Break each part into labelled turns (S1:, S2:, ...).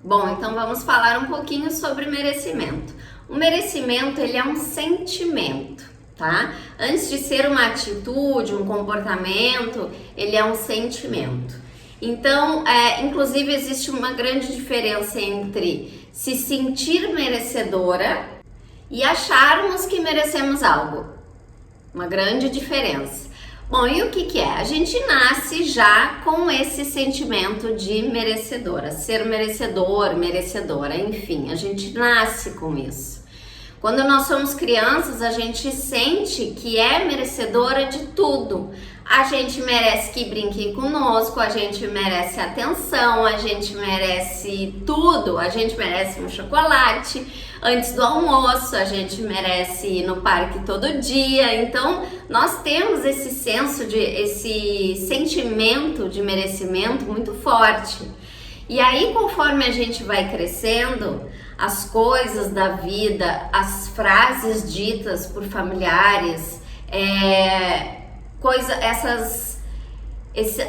S1: Bom, então vamos falar um pouquinho sobre merecimento. O merecimento, ele é um sentimento, tá? Antes de ser uma atitude, um comportamento, ele é um sentimento. Então, inclusive existe uma grande diferença entre se sentir merecedora e acharmos que merecemos algo. Uma grande diferença. Bom, e o que é? A gente nasce já com esse sentimento de merecedora, ser merecedor, merecedora, enfim, a gente nasce com isso. Quando nós somos crianças, a gente sente que é merecedora de tudo. A gente merece que brinquem conosco, a gente merece atenção, a gente merece tudo, a gente merece um chocolate antes do almoço, a gente merece ir no parque todo dia. Então, nós temos esse sentimento de merecimento muito forte. E aí, conforme a gente vai crescendo, as coisas da vida, as frases ditas por familiares,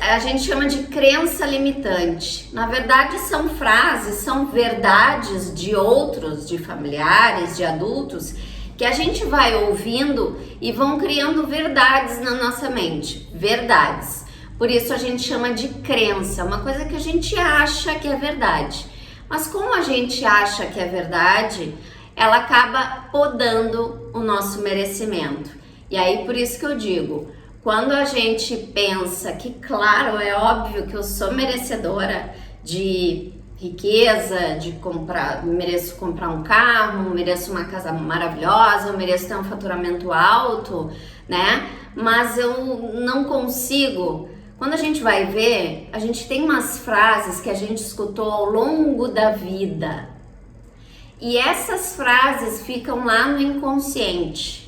S1: a gente chama de crença limitante. Na verdade, são frases, são verdades de outros, de familiares, de adultos, que a gente vai ouvindo e vão criando verdades na nossa mente. Verdades. Por isso a gente chama de crença, uma coisa que a gente acha que é verdade. Mas como a gente acha que é verdade, ela acaba podando o nosso merecimento. E aí, por isso que eu digo, quando a gente pensa que, claro, é óbvio que eu sou merecedora de riqueza, de comprar, mereço comprar um carro, mereço uma casa maravilhosa, eu mereço ter um faturamento alto, né? Mas eu não consigo. Quando a gente vai ver, a gente tem umas frases que a gente escutou ao longo da vida. E essas frases ficam lá no inconsciente.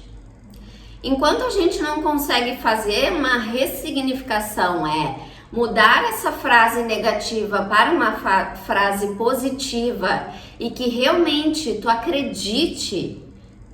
S1: Enquanto a gente não consegue fazer uma ressignificação, mudar essa frase negativa para uma frase positiva e que realmente tu acredite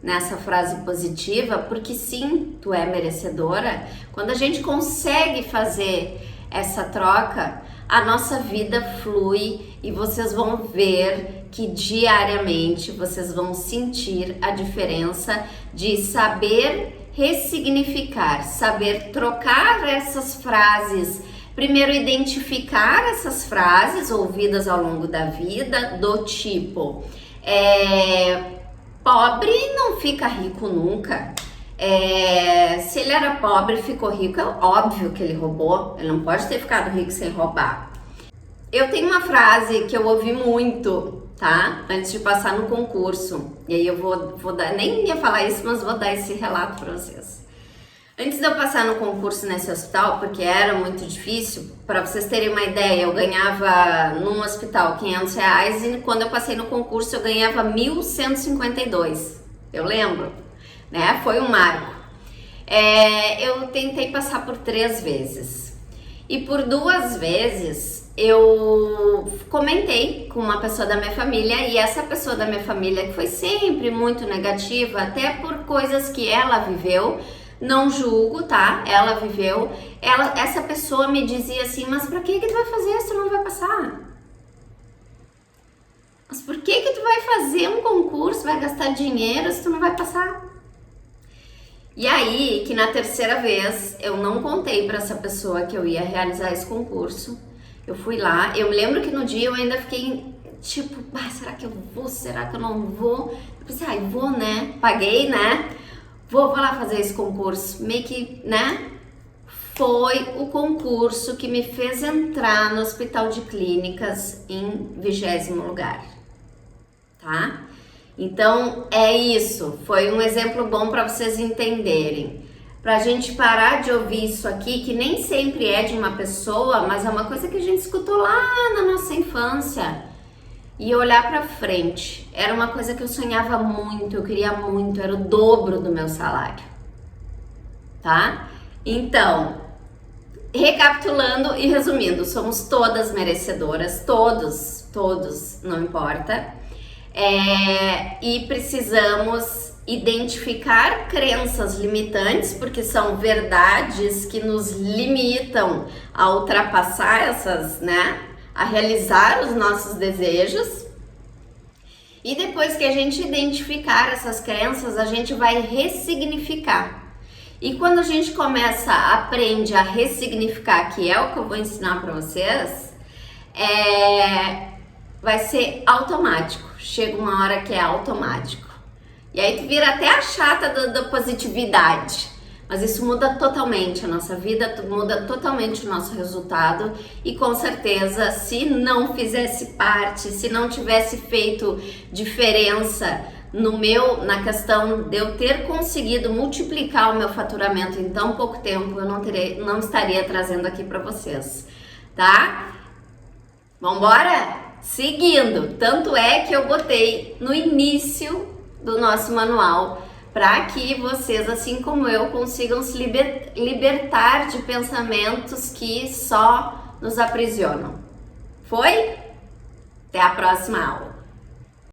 S1: nessa frase positiva, porque sim, tu é merecedora. Quando a gente consegue fazer essa troca, a nossa vida flui e vocês vão ver que diariamente vocês vão sentir a diferença de saber ressignificar, saber trocar essas frases. Primeiro, identificar essas frases ouvidas ao longo da vida, do tipo, pobre não fica rico nunca. Se ele era pobre e ficou rico, é óbvio que ele roubou. Ele não pode ter ficado rico sem roubar. Eu tenho uma frase que eu ouvi muito, tá? Antes de passar no concurso. E aí eu vou dar, nem ia falar isso, mas vou dar esse relato para vocês. Antes de eu passar no concurso nesse hospital, porque era muito difícil, para vocês terem uma ideia, eu ganhava num hospital R$500 e quando eu passei no concurso eu ganhava 1.152. Eu lembro, né? Foi um marco. Eu tentei passar por 3 vezes e por 2 vezes eu comentei com uma pessoa da minha família e essa pessoa da minha família, que foi sempre muito negativa, até por coisas que ela viveu, não julgo, tá? Ela viveu. Essa pessoa me dizia assim, mas pra que tu vai fazer se tu não vai passar? Mas por que tu vai fazer um concurso, vai gastar dinheiro se tu não vai passar? E aí, que na 3ª vez, eu não contei pra essa pessoa que eu ia realizar esse concurso. Eu fui lá, eu me lembro que no dia eu ainda fiquei tipo, será que eu vou? Será que eu não vou? Eu pensei, vou, né? Paguei, né? Vou lá fazer esse concurso, meio que, né? Foi o concurso que me fez entrar no Hospital de Clínicas em 20º lugar, tá? Então, é isso. Foi um exemplo bom para vocês entenderem. Pra gente parar de ouvir isso aqui, que nem sempre é de uma pessoa, mas é uma coisa que a gente escutou lá na nossa infância. E olhar pra frente, era uma coisa que eu sonhava muito, eu queria muito, era o dobro do meu salário, tá? Então, recapitulando e resumindo, somos todas merecedoras, todos, não importa, e precisamos identificar crenças limitantes, porque são verdades que nos limitam a ultrapassar essas, né? A realizar os nossos desejos E depois que a gente identificar essas crenças, a gente vai ressignificar. E quando a gente aprende a ressignificar, que é o que eu vou ensinar para vocês, vai ser automático. Chega uma hora que é automático. E aí tu vira até a chata da positividade. Mas isso muda totalmente a nossa vida, muda totalmente o nosso resultado. E com certeza, se não fizesse parte, se não tivesse feito diferença na questão de eu ter conseguido multiplicar o meu faturamento em tão pouco tempo, eu não estaria trazendo aqui para vocês, tá? Vambora? Seguindo, tanto é que eu botei no início do nosso manual para que vocês, assim como eu, consigam se libertar de pensamentos que só nos aprisionam. Foi? Até a próxima aula!